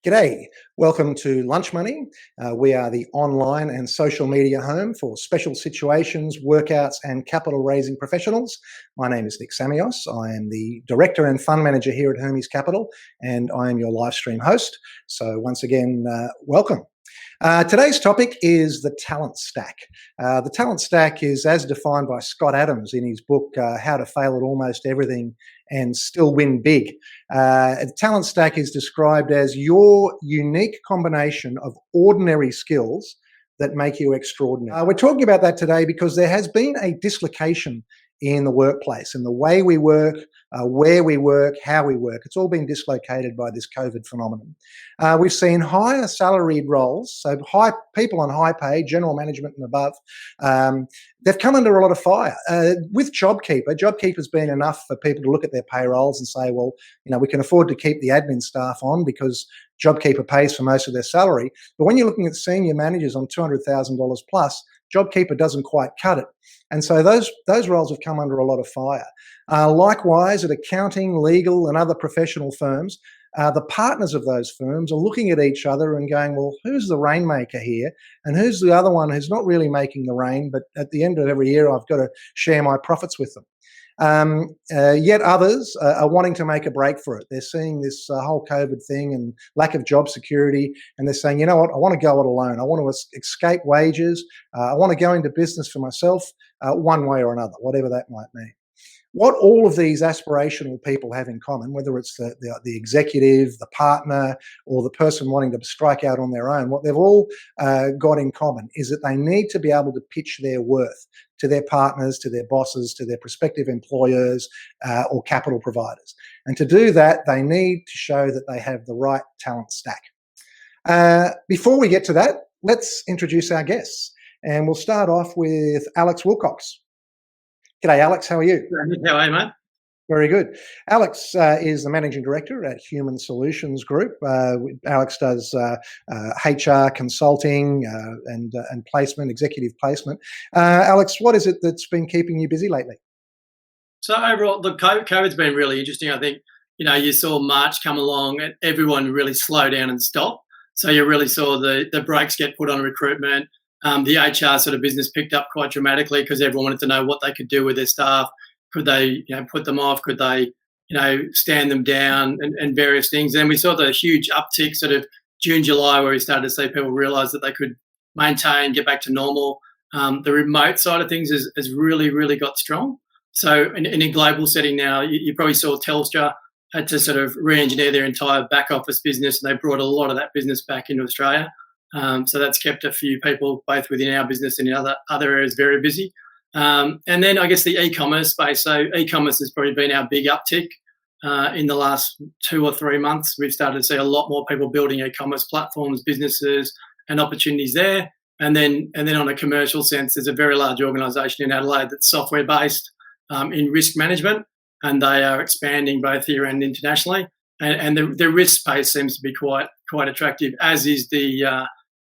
G'day. Welcome to Lunch Money. We are the online and social media home for special situations, workouts, and capital raising professionals. My name is Nick Samios. I am the director and fund manager here at Hermes Capital, and I am your live stream host. So once again, welcome. Today's topic is the talent stack. The talent stack is as defined by Scott Adams in his book, How to Fail at Almost Everything and Still Win Big. The talent stack is described as your unique combination of ordinary skills that make you extraordinary. We're talking about that today because there has been a dislocation in the workplace, in the way we work, where we work, how we work. It's all been dislocated by this COVID phenomenon. We've seen higher salaried roles, so people on high pay, general management and above, they've come under a lot of fire. With JobKeeper's been enough for people to look at their payrolls and say, well, we can afford to keep the admin staff on because JobKeeper pays for most of their salary. But when you're looking at senior managers on $200,000 plus, JobKeeper doesn't quite cut it. And so those roles have come under a lot of fire. Likewise, at accounting, legal, and other professional firms, the partners of those firms are looking at each other and going, well, who's the rainmaker here? And who's the other one who's not really making the rain, but at the end of every year, I've got to share my profits with them. Yet others are wanting to make a break for it. They're seeing this whole COVID thing and lack of job security, and they're saying, you know what, I want to go it alone. I want to escape wages. I want to go into business for myself one way or another, whatever that might mean. What all of these aspirational people have in common, whether it's the executive, the partner, or the person wanting to strike out on their own, what they've all got in common is that they need to be able to pitch their worth to their partners, to their bosses, to their prospective employers or capital providers. And to do that, they need to show that they have the right talent stack. Before we get to that, let's introduce our guests. And we'll start off with Alex Wilcox. G'day, Alex. How are you? How are you, mate? Very good. Alex is the managing director at Human Solutions Group. Alex does HR consulting and placement, executive placement. Alex, what is it that's been keeping you busy lately? So overall, the COVID's been really interesting. I think, you saw March come along and everyone really slow down and stop. So you really saw the brakes get put on recruitment. The HR sort of business picked up quite dramatically because everyone wanted to know what they could do with their staff. Could they, put them off? Could they, stand them down and various things? And we saw the huge uptick sort of June, July, where we started to see people realise that they could maintain, get back to normal. The remote side of things has really, really got strong. So in a global setting now, you probably saw Telstra had to sort of re-engineer their entire back office business, and they brought a lot of that business back into Australia. So that's kept a few people, both within our business and in other areas, very busy. And then I guess the e-commerce space. So e-commerce has probably been our big uptick in the last 2 or 3 months. We've started to see a lot more people building e-commerce platforms, businesses, and opportunities there. And then on a commercial sense, there's a very large organisation in Adelaide that's software based in risk management, and they are expanding both here and internationally. And the risk space seems to be quite attractive, as is the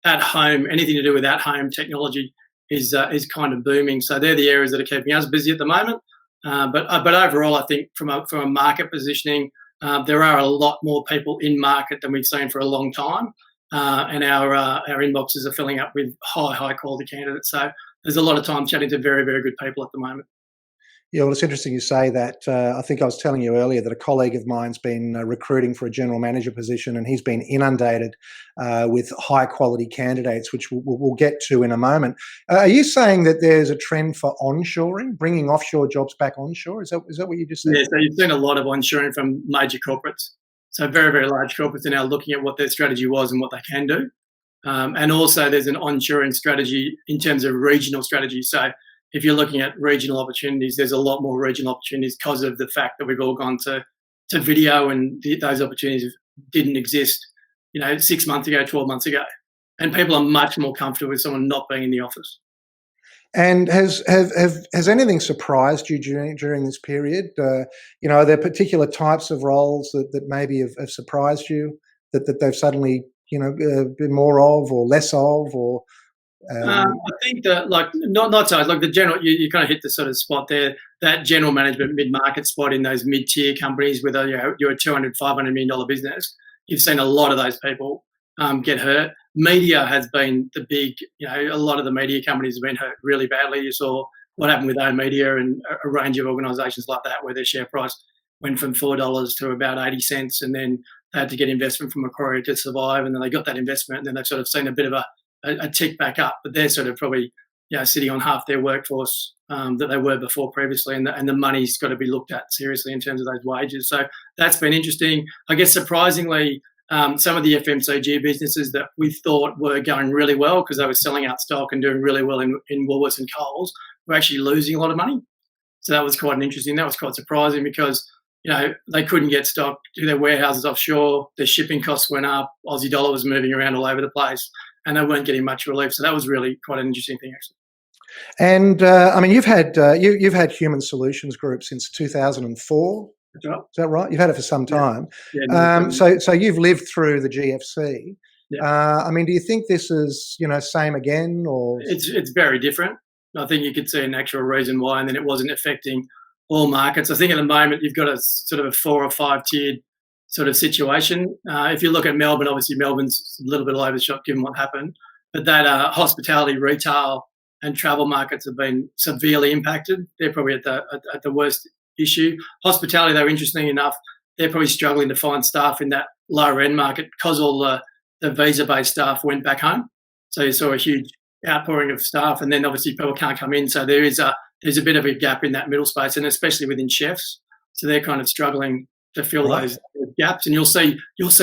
at home. Anything to do with at home technology is kind of booming. So they're the areas that are keeping us busy at the moment. But overall, I think from a market positioning, there are a lot more people in market than we've seen for a long time, and our inboxes are filling up with high quality candidates. So there's a lot of time chatting to very, very good people at the moment. Yeah, well, it's interesting you say that. I think I was telling you earlier that a colleague of mine's been recruiting for a general manager position, and he's been inundated with high-quality candidates, which we'll get to in a moment. Are you saying that there's a trend for onshoring, bringing offshore jobs back onshore? Is that what you just said? Yeah, so you've seen a lot of onshoring from major corporates. So very, very large corporates are now looking at what their strategy was and what they can do. And also there's an onshoring strategy in terms of regional strategy. So if you're looking at regional opportunities, there's a lot more regional opportunities because of the fact that we've all gone to video, and those opportunities didn't exist, 6 months ago, 12 months ago. And people are much more comfortable with someone not being in the office. And has anything surprised you during this period? Are there particular types of roles that maybe have surprised you that they've suddenly been more of or less of, or I think that not so like the general, you kind of hit the sort of spot there, that general management mid-market spot in those mid-tier companies with you're a $200, $500 million business. you've seen a lot of those people get hurt. Media has been the big, a lot of the media companies have been hurt really badly. You saw what happened with oOh!media and a range of organisations like that, where their share price went from $4 to about 80 cents, and then they had to get investment from Macquarie to survive, and then they got that investment, and then they've sort of seen a bit of a tick back up, but they're sort of probably sitting on half their workforce that they were before previously, and the money's got to be looked at seriously in terms of those wages. So that's been interesting. I guess surprisingly, some of the FMCG businesses that we thought were going really well because they were selling out stock and doing really well in Woolworths and Coles were actually losing a lot of money. So that was quite interesting. That was quite surprising because they couldn't get stock to their warehouses offshore. Their shipping costs went up. Aussie dollar was moving around all over the place, and they weren't getting much relief. So that was really quite an interesting thing, actually. And I mean, you've had Human Solutions Group since 2004. That's right. Is that right? You've had it for some time. Yeah, so you've lived through the GFC. Yeah. I mean, do you think this is same again, or it's very different? I think you could see an actual reason why, and then it wasn't affecting all markets. I think at the moment you've got a sort of a 4 or 5 tiered sort of situation. If you look at Melbourne, obviously Melbourne's a little bit all over the shop given what happened, but that hospitality, retail, and travel markets have been severely impacted. They're probably at the worst issue. Hospitality, though, interesting enough, they're probably struggling to find staff in that lower end market because all the visa-based staff went back home. So you saw a huge outpouring of staff, and then obviously people can't come in. So there's a bit of a gap in that middle space, and especially within chefs. So they're kind of struggling to fill those gaps, and you'll see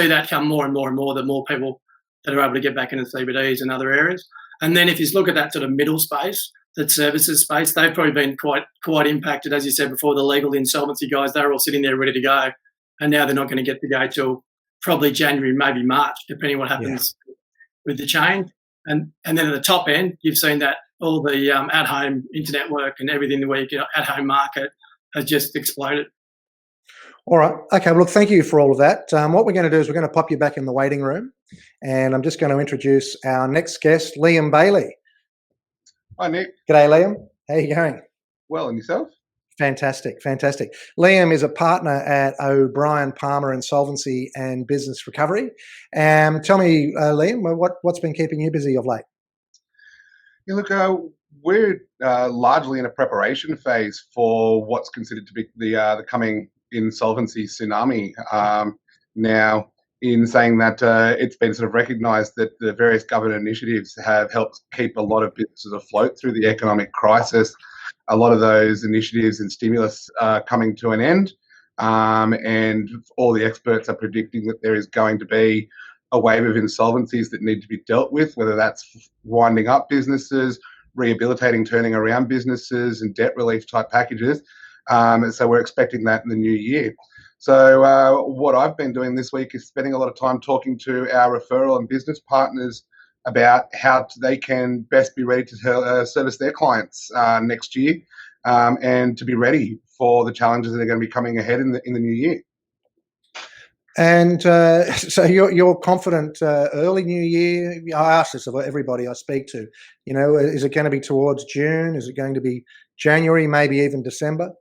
that come more and more and more. The more people that are able to get back into CBDs and other areas. And then if you look at that sort of middle space, that services space, they've probably been quite impacted. As you said before, the legal insolvency guys, they're all sitting there ready to go, and now they're not going to get to go till probably January, maybe March, depending what happens with the change. And then at the top end, you've seen that all the at-home internet work and everything the week, at-home market has just exploded. All right. Okay. Well, look, thank you for all of that. What we're going to do is we're going to pop you back in the waiting room, and I'm just going to introduce our next guest, Liam Bailey. Hi, Nick. G'day, Liam. How are you going? Well, and yourself? Fantastic. Liam is a partner at O'Brien Palmer Insolvency and Business Recovery. Tell me, Liam, what's been keeping you busy of late? Yeah, look, we're largely in a preparation phase for what's considered to be the coming insolvency tsunami. Now, in saying that, it's been sort of recognised that the various government initiatives have helped keep a lot of businesses afloat through the economic crisis. A lot of those initiatives and stimulus are coming to an end, and all the experts are predicting that there is going to be a wave of insolvencies that need to be dealt with, whether that's winding up businesses, rehabilitating, turning around businesses, and debt relief type packages. So we're expecting that in the new year. So what I've been doing this week is spending a lot of time talking to our referral and business partners about how they can best be ready to service their clients next year, and to be ready for the challenges that are going to be coming ahead in the new year. And so you're confident early new year? I ask this of everybody I speak to. Is it going to be towards June? Is it going to be January, maybe even December?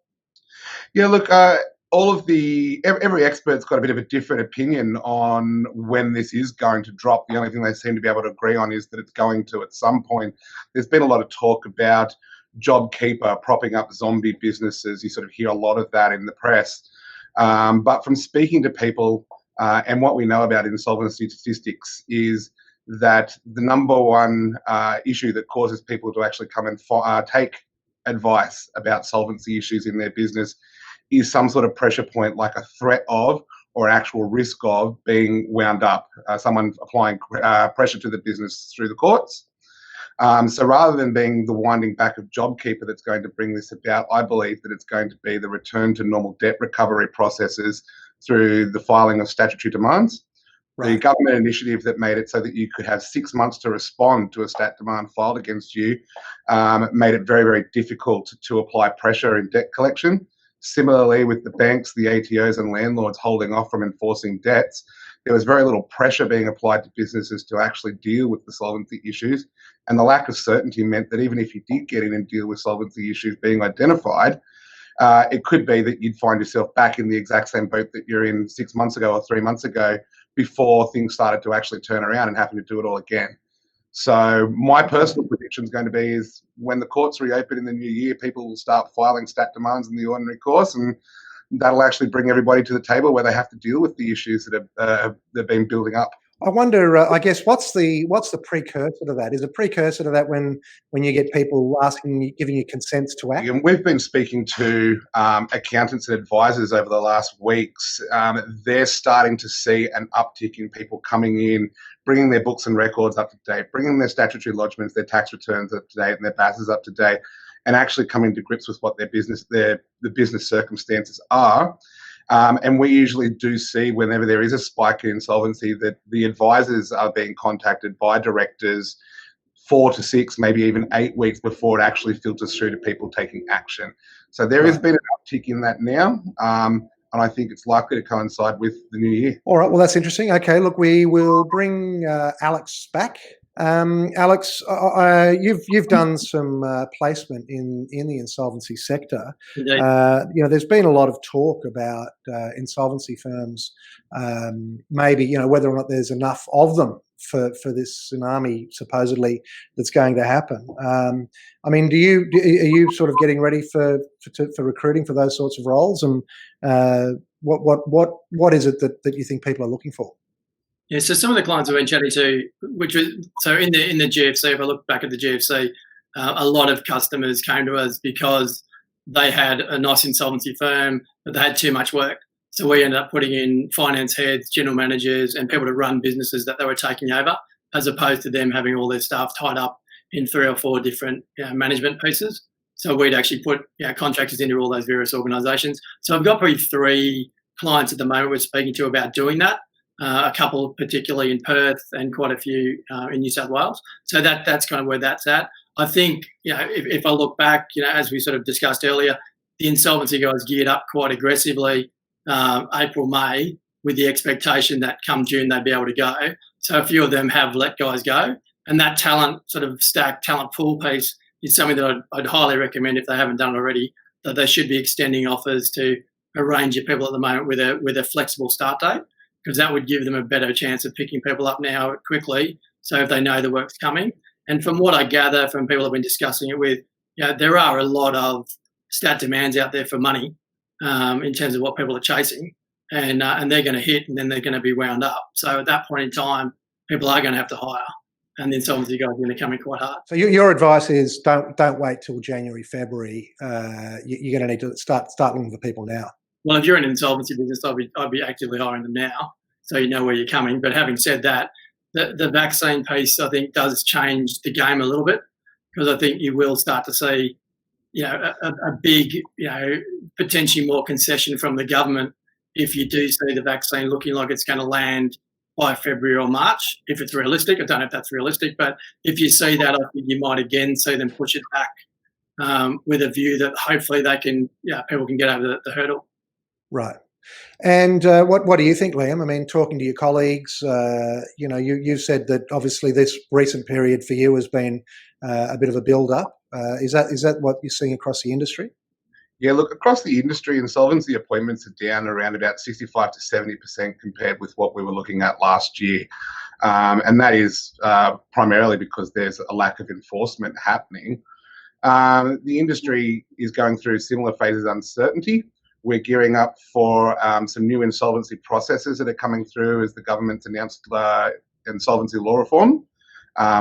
Yeah, look, every expert's got a bit of a different opinion on when this is going to drop. The only thing they seem to be able to agree on is that it's going to at some point. There's been a lot of talk about JobKeeper propping up zombie businesses. You sort of hear a lot of that in the press. But from speaking to people, and what we know about insolvency statistics is that the number one issue that causes people to actually come and take advice about solvency issues in their business is some sort of pressure point, like a threat of or actual risk of being wound up, someone applying pressure to the business through the courts. So rather than being the winding back of JobKeeper that's going to bring this about, I believe that it's going to be the return to normal debt recovery processes through the filing of statutory demands. Right. The government initiative that made it so that you could have 6 months to respond to a stat demand filed against you made it very, very difficult to apply pressure in debt collection. Similarly, with the banks, the ATOs and landlords holding off from enforcing debts, there was very little pressure being applied to businesses to actually deal with the solvency issues. And the lack of certainty meant that even if you did get in and deal with solvency issues being identified, it could be that you'd find yourself back in the exact same boat that you're in 6 months ago or 3 months ago, before things started to actually turn around and having to do it all again. So my personal prediction is going to be is when the courts reopen in the new year, people will start filing stat demands in the ordinary course, and that'll actually bring everybody to the table where they have to deal with the issues that have been building up. I wonder, I guess, what's the precursor to that? Is a precursor to that when you get people giving you consents to act? And we've been speaking to accountants and advisors over the last weeks. They're starting to see an uptick in people coming in, bringing their books and records up to date, bringing their statutory lodgements, their tax returns up to date, and their BASs up to date, and actually coming to grips with what the business circumstances are. And we usually do see whenever there is a spike in insolvency that the advisors are being contacted by directors 4 to 6, maybe even 8 weeks before it actually filters through to people taking action. So there has been an uptick in that now. And I think it's likely to coincide with the new year. All right. Well, that's interesting. Okay. Look, we will bring Alex back. Alex, you've done some placement in the insolvency sector. There's been a lot of talk about insolvency firms, maybe whether or not there's enough of them for this tsunami supposedly that's going to happen. I mean, are you sort of getting ready for recruiting for those sorts of roles, and what is it that you think people are looking for? Yeah, so some of the clients I've been chatting to, which was so in the GFC, if I look back at the GFC, a lot of customers came to us because they had a nice insolvency firm, but they had too much work. So we ended up putting in finance heads, general managers, and people to run businesses that they were taking over, as opposed to them having all their staff tied up in 3 or 4 different management pieces. So we'd actually put contractors into all those various organisations. So I've got probably 3 clients at the moment we're speaking to about doing that. A couple particularly in Perth and quite a few in New South Wales. So that's kind of where that's at. I think, if I look back, as we sort of discussed earlier, the insolvency guys geared up quite aggressively April, May, with the expectation that come June they'd be able to go. So a few of them have let guys go. And that talent, sort of stacked talent pool piece is something that I'd highly recommend if they haven't done already, that they should be extending offers to a range of people at the moment with a flexible start date, because that would give them a better chance of picking people up now quickly, so if they know the work's coming. And from what I gather from people I've been discussing it with, there are a lot of stat demands out there for money in terms of what people are chasing, and they're going to hit and then they're going to be wound up. So at that point in time, people are going to have to hire, and the insolvency guys are going to come in quite hard. So your advice is don't wait till January, February. You're going to need to start looking for people now. Well, if you're in an insolvency business, I'd be actively hiring them now, so you know where you're coming. But having said that, the vaccine piece, I think, does change the game a little bit, because I think you will start to see, a big, potentially more concession from the government if you do see the vaccine looking like it's going to land by February or March, if it's realistic. I don't know if that's realistic, but if you see that, I think you might again see them push it back with a view that hopefully they can, people can get over the hurdle. Right. And what do you think, Liam? I mean, talking to your colleagues, you've said that obviously this recent period for you has been a bit of a build-up. Is that what you're seeing across the industry? Yeah, look, across the industry, insolvency appointments are down around about 65 to 70% compared with what we were looking at last year. And that is primarily because there's a lack of enforcement happening. The industry is going through similar phases of uncertainty. We're gearing up for some new insolvency processes that are coming through as the government's announced insolvency law reform,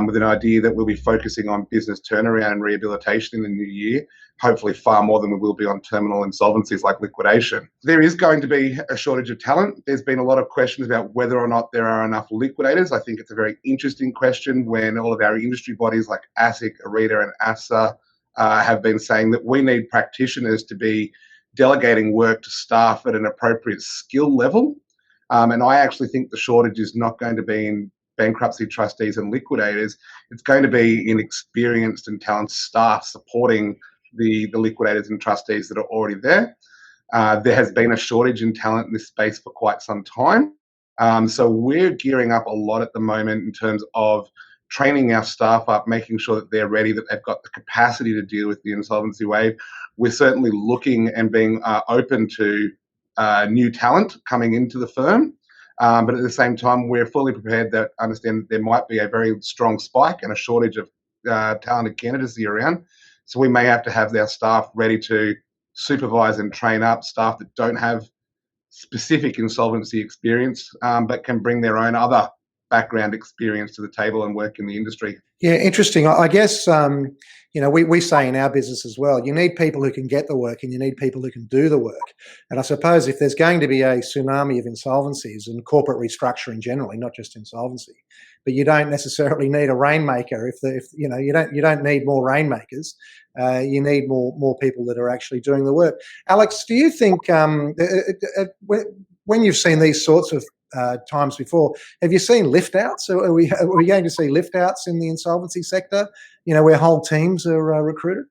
with an idea that we'll be focusing on business turnaround and rehabilitation in the new year, hopefully far more than we will be on terminal insolvencies like liquidation. There is going to be a shortage of talent. There's been a lot of questions about whether or not there are enough liquidators. I think it's a very interesting question when all of our industry bodies like ASIC, ARETA and ASA have been saying that we need practitioners to be delegating work to staff at an appropriate skill level. And I actually think the shortage is not going to be in bankruptcy trustees and liquidators. It's going to be in experienced and talented staff supporting the liquidators and trustees that are already there. There has been a shortage in talent in this space for quite some time. So we're gearing up a lot at the moment in terms of training our staff up, making sure that they're ready, that they've got the capacity to deal with the insolvency wave. We're certainly looking and being open to new talent coming into the firm. But at the same time, we're fully prepared to understand that there might be a very strong spike and a shortage of talented candidacy around. So we may have to have their staff ready to supervise and train up staff that don't have specific insolvency experience, but can bring their own other background experience to the table and work in the industry. Yeah, interesting. I guess, we say in our business as well, you need people who can get the work and you need people who can do the work. And I suppose if there's going to be a tsunami of insolvencies and corporate restructuring generally, not just insolvency, but you don't necessarily need a rainmaker. You don't need more rainmakers. You need more people that are actually doing the work. Alex, do you think when you've seen these sorts of times before, have you seen liftouts? Are we going to see liftouts in the insolvency sector? Where whole teams are recruited?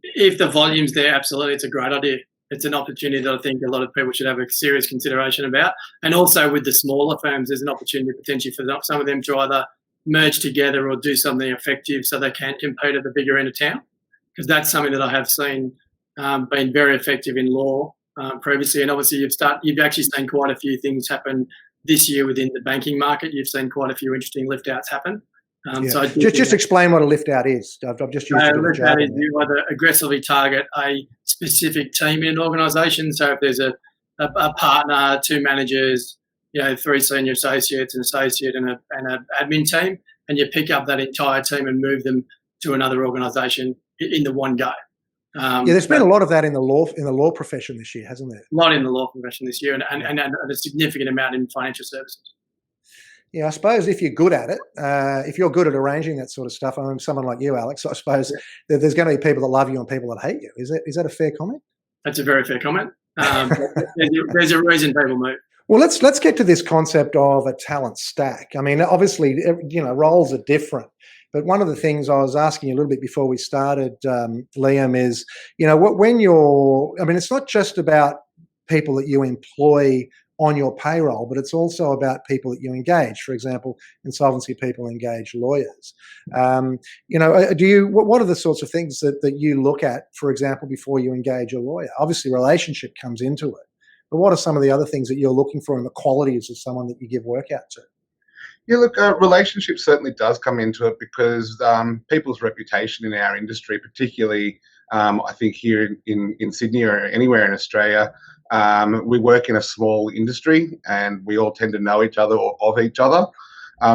If the volume's there, absolutely, it's a great idea. It's an opportunity that I think a lot of people should have a serious consideration about. And also with the smaller firms, there's an opportunity potentially for some of them to either merge together or do something effective so they can compete at the bigger end of town. Because that's something that I have seen been very effective in law previously. And obviously you've actually seen quite a few things happen this year within the banking market. You've seen quite a few interesting lift-outs happen. So just explain what a lift-out is. I've just used it. Lift-out is you either aggressively target a specific team in an organisation. So if there's a partner, two managers, 3 senior associates, an associate and an admin team, and you pick up that entire team and move them to another organisation in the one go. There's been a lot of that in the law profession this year, hasn't there? A lot in the law profession this year, and a significant amount in financial services. Yeah, I suppose if you're good at it, if you're good at arranging that sort of stuff, someone like you, Alex, I suppose there's going to be people that love you and people that hate you. Is that a fair comment? That's a very fair comment. There's a reason people move. Well, let's get to this concept of a talent stack. I mean, obviously, roles are different. But one of the things I was asking you a little bit before we started, Liam, is, it's not just about people that you employ on your payroll, but it's also about people that you engage. For example, insolvency people engage lawyers. What are the sorts of things that you look at, for example, before you engage a lawyer? Obviously, relationship comes into it. But what are some of the other things that you're looking for in the qualities of someone that you give work out to? Yeah, look, relationship certainly does come into it because people's reputation in our industry, particularly I think here in Sydney or anywhere in Australia, we work in a small industry and we all tend to know each other or of each other.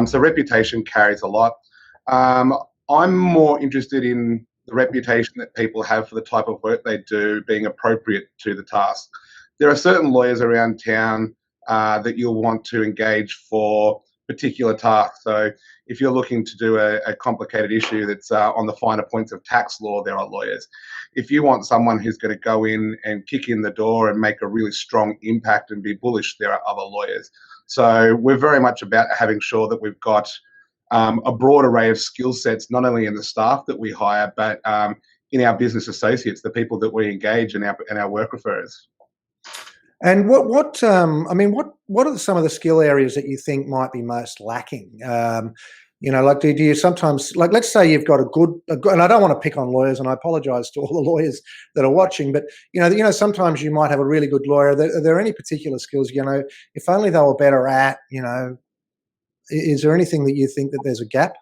So reputation carries a lot. I'm more interested in the reputation that people have for the type of work they do being appropriate to the task. There are certain lawyers around town that you'll want to engage for particular tasks. So if you're looking to do a complicated issue that's on the finer points of tax law, there are lawyers. If you want someone who's going to go in and kick in the door and make a really strong impact and be bullish, there are other lawyers. So we're very much about having sure that we've got a broad array of skill sets, not only in the staff that we hire, but in our business associates, the people that we engage and our work referrers. And what are some of the skill areas that you think might be most lacking? Do you sometimes, let's say you've got a good, and I don't want to pick on lawyers, and I apologise to all the lawyers that are watching, but sometimes you might have a really good lawyer. Are there any particular skills, if only they were better at, is there anything that you think that there's a gap?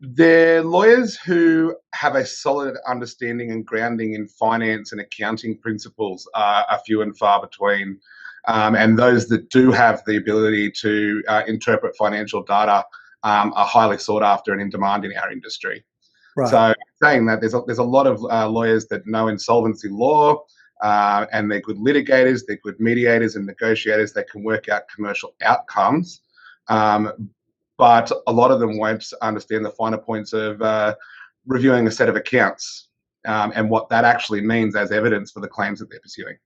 They're lawyers who have a solid understanding and grounding in finance and accounting principles are few and far between. And those that do have the ability to interpret financial data are highly sought after and in demand in our industry. Right. So saying that, there's a lot of lawyers that know insolvency law, and they're good litigators, they're good mediators and negotiators that can work out commercial outcomes. But a lot of them won't understand the finer points of reviewing a set of accounts and what that actually means as evidence for the claims that they're pursuing.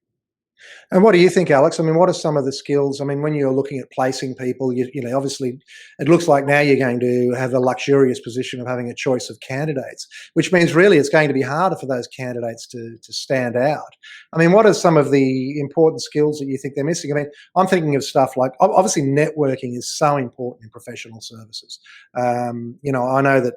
And what do you think, Alex? What are some of the skills? When you're looking at placing people, obviously it looks like now you're going to have the luxurious position of having a choice of candidates, which means really it's going to be harder for those candidates to stand out. What are some of the important skills that you think they're missing? I'm thinking of stuff like, obviously networking is so important in professional services. I know that,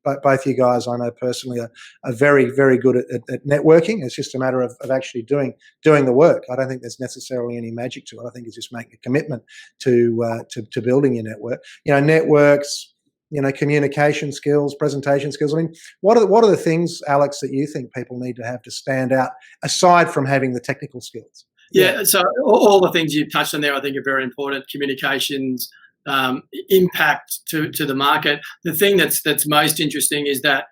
both you guys, I know personally, are very, very good at networking. It's just a matter of actually doing the work. I don't think there's necessarily any magic to it. I think it's just making a commitment to building your network. Networks, communication skills, presentation skills. I mean, what are the things, Alex, that you think people need to have to stand out aside from having the technical skills? Yeah, so all the things you've touched on there, I think, are very important. Communications, impact to the market. The thing that's most interesting is that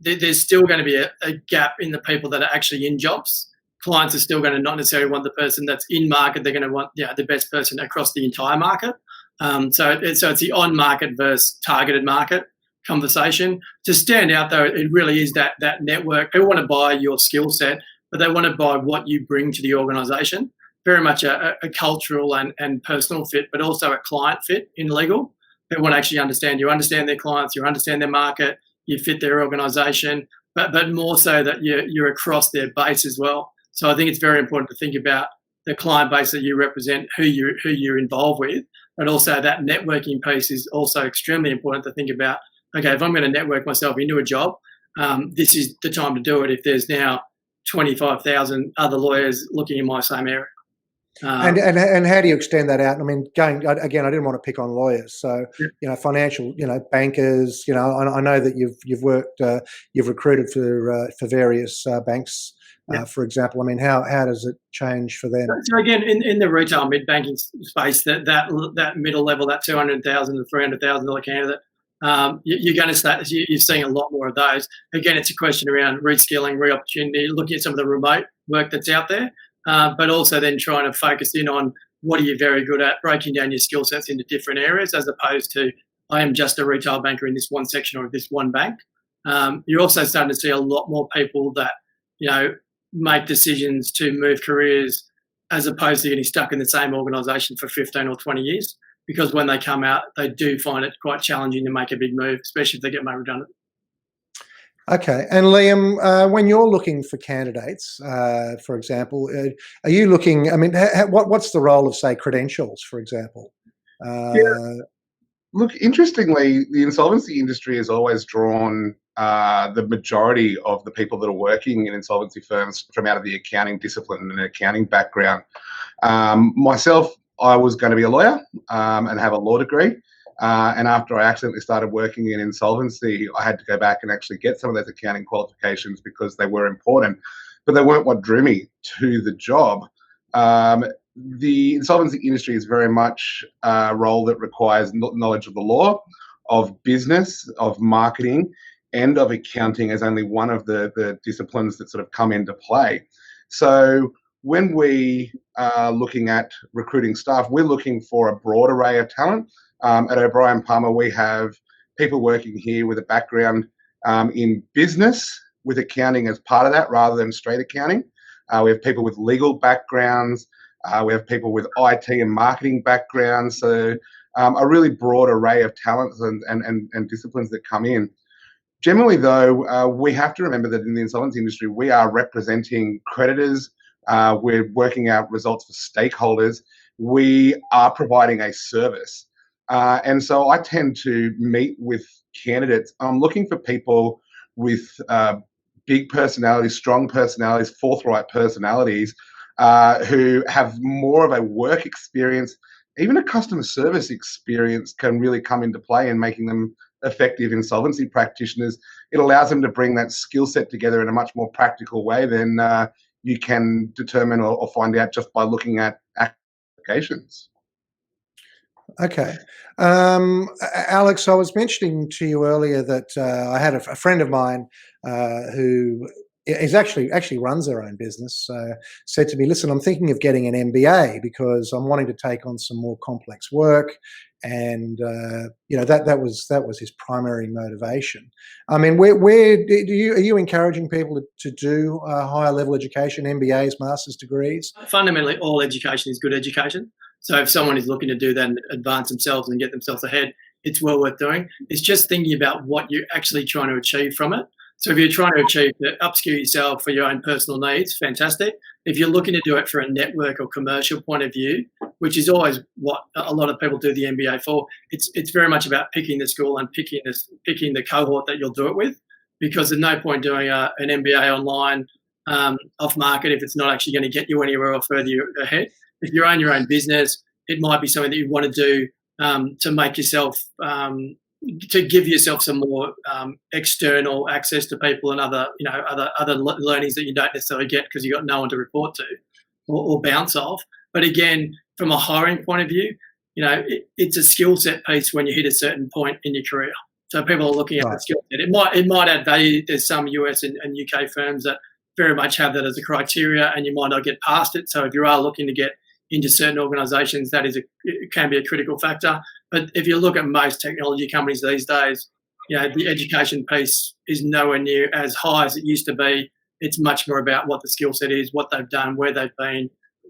there's still going to be a gap in the people that are actually in jobs. Clients are still going to not necessarily want the person that's in market. They're going to want the best person across the entire market. So it's the on-market versus targeted market conversation. To stand out, though, it really is that network. People want to buy your skill set, but they want to buy what you bring to the organisation. Very much a cultural and personal fit, but also a client fit in legal. They want to actually understand. You understand their clients, you understand their market, you fit their organisation, but more so that you're across their base as well. So I think it's very important to think about the client base that you represent, who you're involved with, but also that networking piece is also extremely important to think about. Okay, if I'm going to network myself into a job, this is the time to do it. If there's now 25,000 other lawyers looking in my same area. And how do you extend that out? I mean, again, I didn't want to pick on lawyers, so financial, bankers. I know that you've worked, you've recruited for various banks, for example. I mean, how does it change for them? So again, in the retail mid banking space, that middle level, that $200,000 to $300,000 candidate, you're going to start. You're seeing a lot more of those. Again, it's a question around reskilling, re-opportunity, looking at some of the remote work that's out there. But also then trying to focus in on what are you very good at, breaking down your skill sets into different areas, as opposed to I am just a retail banker in this one section or this one bank. You're also starting to see a lot more people that make decisions to move careers, as opposed to getting stuck in the same organisation for 15 or 20 years. Because when they come out, they do find it quite challenging to make a big move, especially if they get made redundant. Okay. And Liam, when you're looking for candidates, for example, are you looking, I mean, what's the role of, say, credentials, for example? Look, interestingly, the insolvency industry has always drawn the majority of the people that are working in insolvency firms from out of the accounting discipline and an accounting background. Myself, I was going to be a lawyer and have a law degree. And after I accidentally started working in insolvency, I had to go back and actually get some of those accounting qualifications because they were important, but they weren't what drew me to the job. The insolvency industry is very much a role that requires knowledge of the law, of business, of marketing, and of accounting as only one of the disciplines that sort of come into play. So when we are looking at recruiting staff, we're looking for a broad array of talent. At O'Brien Palmer, we have people working here with a background in business, with accounting as part of that, rather than straight accounting. We have people with legal backgrounds. We have people with IT and marketing backgrounds. So a really broad array of talents and disciplines that come in. Generally, though, we have to remember that in the insolvency industry, we are representing creditors. We're working out results for stakeholders. We are providing a service. And so I tend to meet with candidates. I'm looking for people with big personalities, strong personalities, forthright personalities, who have more of a work experience. Even a customer service experience can really come into play in making them effective insolvency practitioners. It allows them to bring that skill set together in a much more practical way than you can determine or find out just by looking at applications. Okay. Alex, I was mentioning to you earlier that I had a friend of mine who is actually runs their own business, said to me, listen, I'm thinking of getting an MBA because I'm wanting to take on some more complex work. And, that was his primary motivation. I mean, where are you encouraging people to do higher level education, MBAs, master's degrees? Fundamentally, all education is good education. So if someone is looking to do that and advance themselves and get themselves ahead, it's well worth doing. It's just thinking about what you're actually trying to achieve from it. So if you're trying to achieve to upskill yourself for your own personal needs, fantastic. if you're looking to do it for a network or commercial point of view, which is always what a lot of people do the MBA for, it's very much about picking the school and picking the cohort that you'll do it with, because there's no point doing an MBA online off market if it's not actually going to get you anywhere or further you ahead. If you own your own business, it might be something that you want to do to make yourself to give yourself some more external access to people and other learnings that you don't necessarily get because you've got no one to report to or bounce off. But again, from a hiring point of view, it's a skill set piece when you hit a certain point in your career. So people are looking at the skill set. It might add value. There's some US and UK firms that very much have that as a criteria, and you might not get past it. So if you are looking to get into certain organisations, it can be a critical factor. But if you look at most technology companies these days, the education piece is nowhere near as high as it used to be. It's much more about what the skill set is, what they've done, where they've been,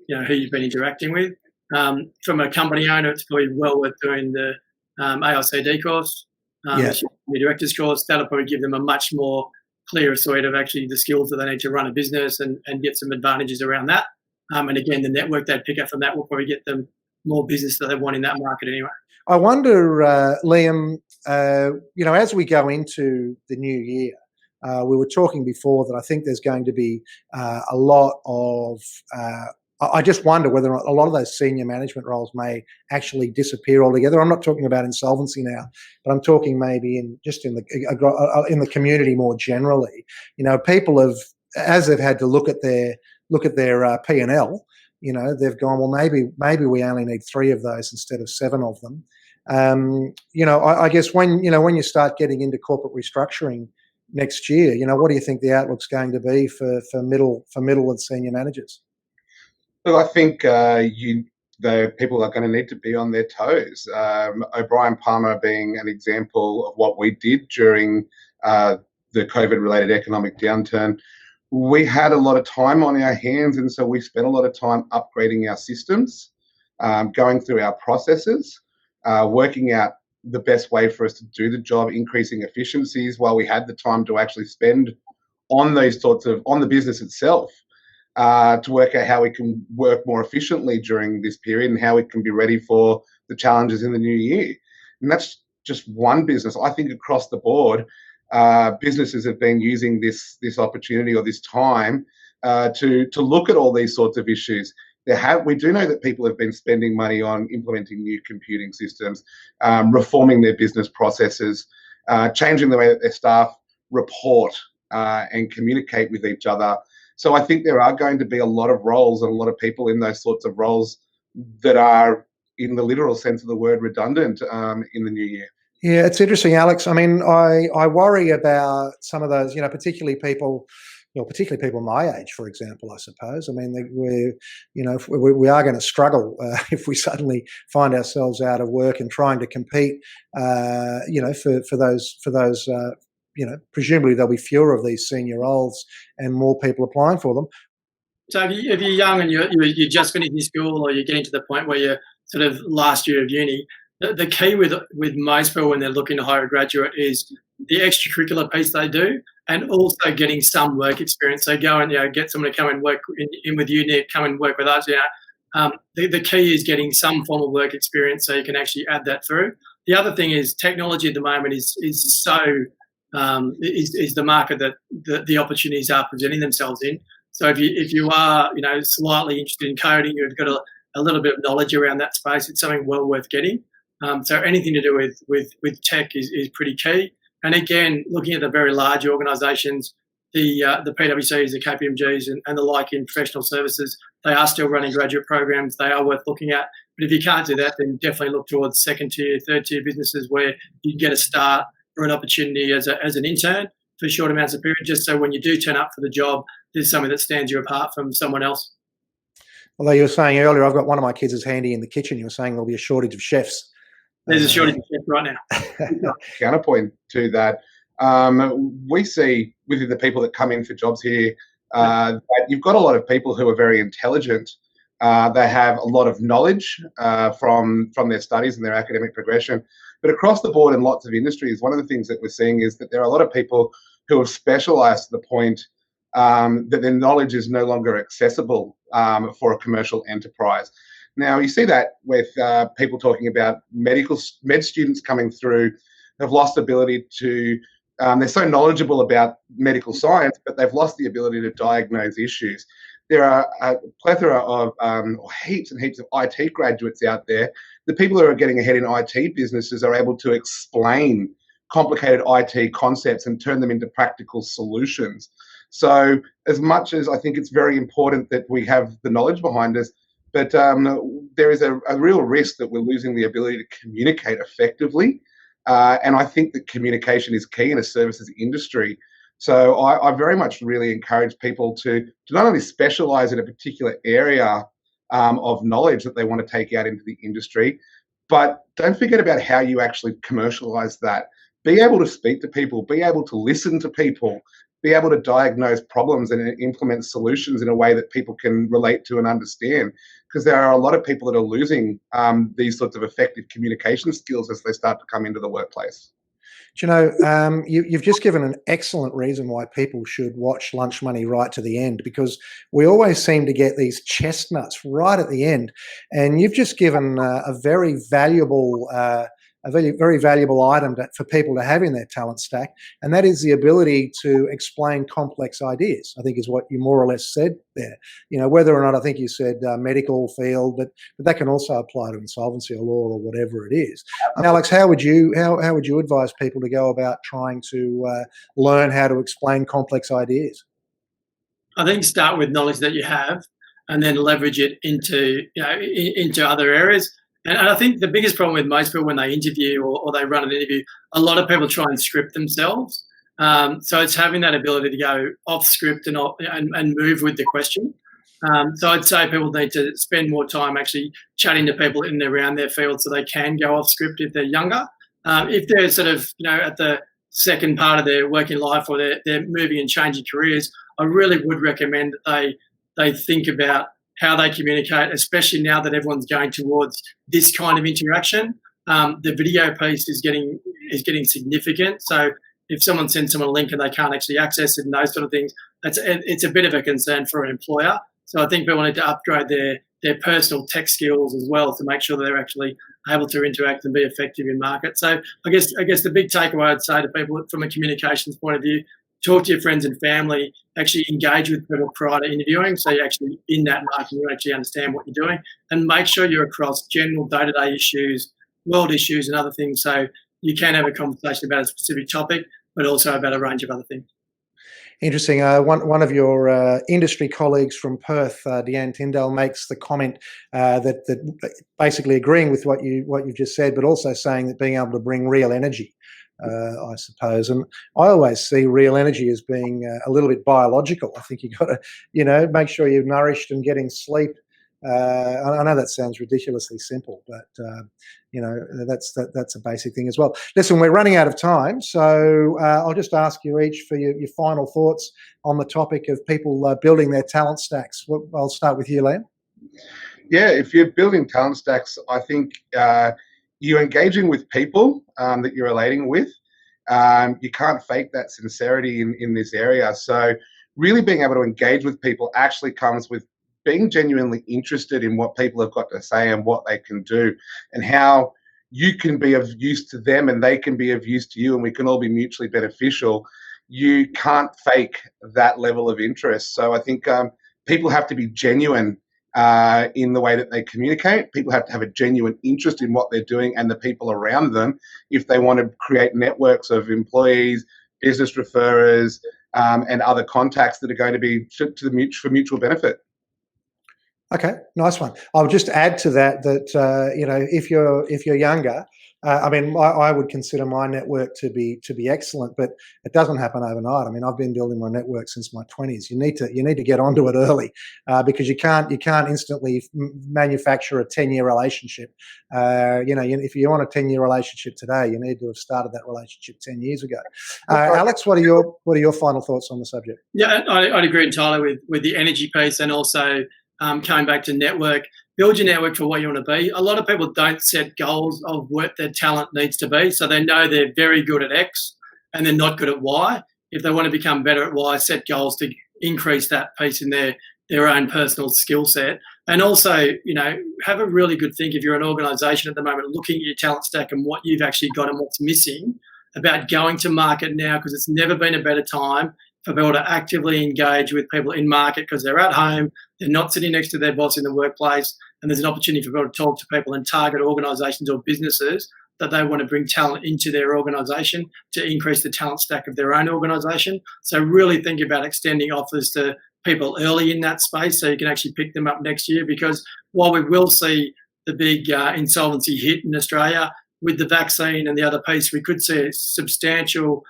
who you've been interacting with. From a company owner, it's probably well worth doing the AICD course, the director's course. That'll probably give them a much more clearer suite of actually the skills that they need to run a business and get some advantages around that. And again, the network they pick up from that will probably get them more business that they want in that market anyway. I wonder, Liam, as we go into the new year, we were talking before that I think there's going to be a lot of I just wonder whether or not a lot of those senior management roles may actually disappear altogether. I'm not talking about insolvency now, but I'm talking maybe in the community more generally. People have, as they've had to look at their P&L, they've gone, well, maybe we only need 3 of those instead of 7 of them. I guess when you start getting into corporate restructuring next year, what do you think the outlook's going to be for middle and senior managers? Look, I think the people are going to need to be on their toes. O'Brien Palmer being an example of what we did during the COVID-related economic downturn. We had a lot of time on our hands, and so we spent a lot of time upgrading our systems, going through our processes, working out the best way for us to do the job, increasing efficiencies while we had the time to actually spend on the business itself, to work out how we can work more efficiently during this period and how we can be ready for the challenges in the new year. And that's just one business. I think across the board, businesses have been using this opportunity or this time to look at all these sorts of issues. We do know that people have been spending money on implementing new computing systems, reforming their business processes, changing the way that their staff report and communicate with each other. So I think there are going to be a lot of roles and a lot of people in those sorts of roles that are, in the literal sense of the word, redundant in the new year. Yeah, it's interesting, Alex. I mean, I worry about some of those, particularly people my age, for example, I suppose. I mean, we are going to struggle if we suddenly find ourselves out of work and trying to compete, for those. Presumably there'll be fewer of these senior roles and more people applying for them. So if you're young and you're just finishing school or you're getting to the point where you're sort of last year of uni, the key with most people when they're looking to hire a graduate is the extracurricular piece they do and also getting some work experience. So go and get someone to come and work in with you, Nick, come and work with us. The key is getting some form of work experience so you can actually add that through. The other thing is technology at the moment is the market that the opportunities are presenting themselves in. So if you are slightly interested in coding, you've got a little bit of knowledge around that space, it's something well worth getting. So anything to do with tech is pretty key. And again, looking at the very large organisations, the PwCs, the KPMGs and the like in professional services, they are still running graduate programs. They are worth looking at. But if you can't do that, then definitely look towards second tier, third tier businesses where you get a start or an opportunity as an intern for short amounts of period, just so when you do turn up for the job, there's something that stands you apart from someone else. Although you were saying earlier, I've got one of my kids is handy in the kitchen. You were saying there'll be a shortage of chefs. There's a shortage of chefs right now. Counterpoint to that, we see within the people that come in for jobs here that you've got a lot of people who are very intelligent. They have a lot of knowledge from their studies and their academic progression. But across the board in lots of industries, one of the things that we're seeing is that there are a lot of people who have specialised to the point that their knowledge is no longer accessible for a commercial enterprise. Now, you see that with people talking about med students coming through have lost the ability to, they're so knowledgeable about medical science, but they've lost the ability to diagnose issues. There are a plethora of heaps and heaps of IT graduates out there. The people who are getting ahead in IT businesses are able to explain complicated IT concepts and turn them into practical solutions. So as much as I think it's very important that we have the knowledge behind us, but there is a real risk that we're losing the ability to communicate effectively. And I think that communication is key in a services industry. So I very much really encourage people to not only specialize in a particular area of knowledge that they want to take out into the industry, but don't forget about how you actually commercialize that. Be able to speak to people, be able to listen to people, be able to diagnose problems and implement solutions in a way that people can relate to and understand. Because there are a lot of people that are losing these sorts of effective communication skills as they start to come into the workplace. Do you know, you've just given an excellent reason why people should watch Lunch Money right to the end, because we always seem to get these chestnuts right at the end. And you've just given a very valuable very valuable item for people to have in their talent stack, and that is the ability to explain complex ideas, I think is what you more or less said there. You know, whether or not I think you said medical field, but that can also apply to insolvency or law or whatever it is. Alex, how would you advise people to go about trying to learn how to explain complex ideas? I think start with knowledge that you have, and then leverage it into into other areas. And I think the biggest problem with most people when they interview or they run an interview, a lot of people try and script themselves. So it's having that ability to go off script and move with the question. So I'd say people need to spend more time actually chatting to people in and around their field so they can go off script if they're younger. If they're sort of at the second part of their working life or they're moving and changing careers, I really would recommend that they think about how they communicate, especially now that everyone's going towards this kind of interaction. The video piece is getting significant. So if someone sends someone a link and they can't actually access it and those sort of things, it's a bit of a concern for an employer. So I think people need to upgrade their personal tech skills as well to make sure that they're actually able to interact and be effective in market. So I guess the big takeaway I'd say to people from a communications point of view, talk to your friends and family, actually engage with people prior to interviewing, so you're actually in that market, you actually understand what you're doing, and make sure you're across general day-to-day issues, world issues and other things, so you can have a conversation about a specific topic, but also about a range of other things. Interesting. One of your industry colleagues from Perth, Deanne Tyndall, makes the comment that basically agreeing with what you've just said, but also saying that being able to bring real energy, I suppose. And I always see real energy as being a little bit biological. I think you've got to, make sure you're nourished and getting sleep. I know that sounds ridiculously simple, but that's a basic thing as well. Listen, we're running out of time, so I'll just ask you each for your final thoughts on the topic of people building their talent stacks. I'll start with you, Liam. Yeah, if you're building talent stacks, I think you're engaging with people that you're relating with. You can't fake that sincerity in this area. So really being able to engage with people actually comes with being genuinely interested in what people have got to say and what they can do and how you can be of use to them and they can be of use to you and we can all be mutually beneficial. You can't fake that level of interest. So I think people have to be genuine in the way that they communicate. People have to have a genuine interest in what they're doing and the people around them if they want to create networks of employees, business referrers, and other contacts that are going to be for mutual benefit. Okay, nice one. I'll just add to that if you're younger, I would consider my network to be excellent, but it doesn't happen overnight. I mean, I've been building my network since my 20s. You need to get onto it early because you can't instantly manufacture a 10-year relationship. If you want a 10-year relationship today, you need to have started that relationship 10 years ago. Alex, what are your final thoughts on the subject? Yeah, I'd agree entirely with the energy piece and also coming back to network. Build your network for what you want to be. A lot of people don't set goals of what their talent needs to be. So they know they're very good at X and they're not good at Y. If they want to become better at Y, set goals to increase that piece in their own personal skill set. And also, have a really good think if you're an organisation at the moment looking at your talent stack and what you've actually got and what's missing about going to market now, because it's never been a better time for people to actively engage with people in market because they're at home, they're not sitting next to their boss in the workplace, and there's an opportunity for people to talk to people and target organisations or businesses that they want to bring talent into their organisation to increase the talent stack of their own organisation. So really think about extending offers to people early in that space so you can actually pick them up next year, because while we will see the big insolvency hit in Australia, with the vaccine and the other piece, we could see a substantial,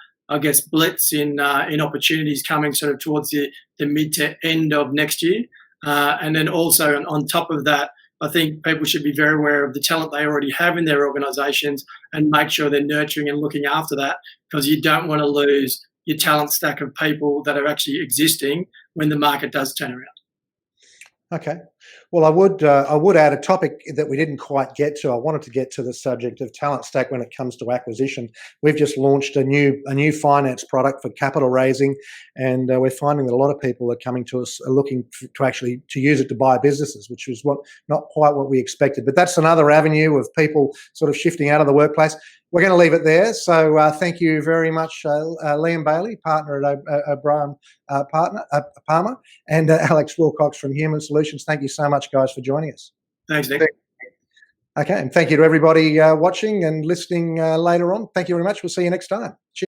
blitz in opportunities coming sort of towards the mid to end of next year. And then also on top of that, I think people should be very aware of the talent they already have in their organisations and make sure they're nurturing and looking after that, because you don't want to lose your talent stack of people that are actually existing when the market does turn around. Okay. Well, I would add a topic that we didn't quite get to. I wanted to get to the subject of talent stack when it comes to acquisition. We've just launched a new finance product for capital raising, and we're finding that a lot of people are coming to us are looking to use it to buy businesses, which is not quite what we expected. But that's another avenue of people sort of shifting out of the workplace. We're going to leave it there. So thank you very much, Liam Bailey, partner at O'Brien Palmer, and Alex Wilcox from Human Solutions. Thank you so much, guys, for joining us. Thanks, Nick. Okay, and thank you to everybody watching and listening later on. Thank you very much. We'll see you next time. Cheers.